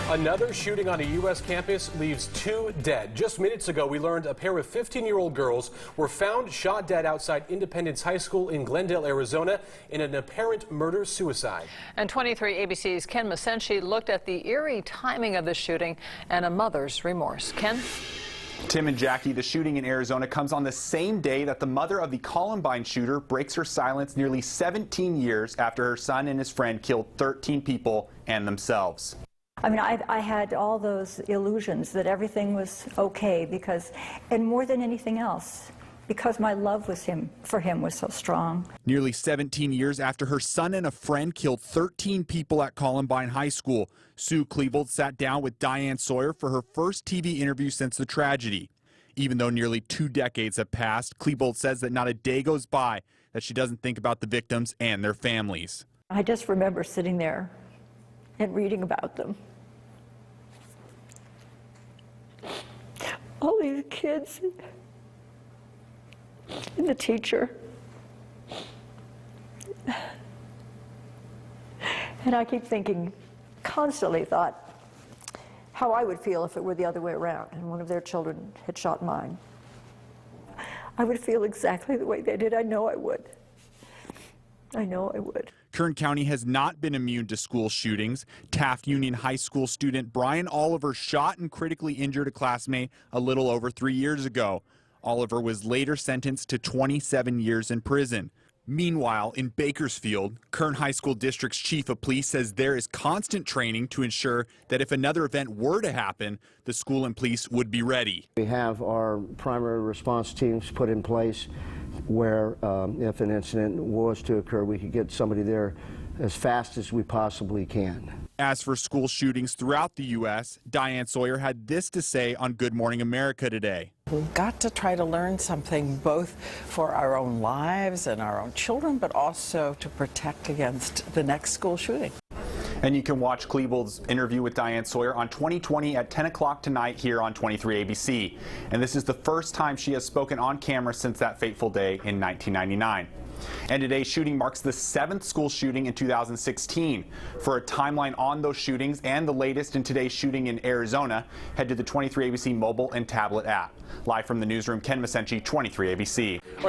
Another shooting on a U.S. campus leaves 2 dead. Just minutes ago, we learned a pair of 15-year-old girls were found shot dead outside Independence High School in Glendale, Arizona, in an apparent murder-suicide. And 23 ABC's Ken Masenchi looked at the eerie timing of the shooting and a mother's remorse. Ken? Tim and Jackie, the shooting in Arizona comes on the same day that the mother of the Columbine shooter breaks her silence nearly 17 years after her son and his friend killed 13 people and themselves. I mean, I had all those illusions that everything was okay because, and more than anything else, because my love for him was so strong. Nearly 17 years after her son and a friend killed 13 people at Columbine High School, Sue Klebold sat down with Diane Sawyer for her first TV interview since the tragedy. Even though nearly 2 decades have passed, Klebold says that not a day goes by that she doesn't think about the victims and their families. I just remember sitting there and reading about them. All these kids and the teacher. And I keep thinking, constantly thought, how I would feel if it were the other way around and one of their children had shot mine. I would feel exactly the way they did. I know I would. I know I would. Kern County has not been immune to school shootings. Taft Union High School student Brian Oliver shot and critically injured a classmate a little over 3 years ago. Oliver was later sentenced to 27 years in prison. Meanwhile, in Bakersfield, Kern High School District's chief of police says there is constant training to ensure that if another event were to happen, the school and police would be ready. We have our primary response teams put in place where if an incident was to occur, we could get somebody there as fast as we possibly can. As for school shootings throughout the U.S., Diane Sawyer had this to say on Good Morning America today. We've got to try to learn something both for our own lives and our own children, but also to protect against the next school shooting. And you can watch Klebold's interview with Diane Sawyer on 2020 at 10 o'clock tonight here on 23 ABC. And this is the first time she has spoken on camera since that fateful day in 1999. And today's shooting marks the 7th school shooting in 2016. For a timeline on those shootings and the latest in today's shooting in Arizona, head to the 23 ABC mobile and tablet app. Live from the newsroom, Ken Masenchi, 23 ABC.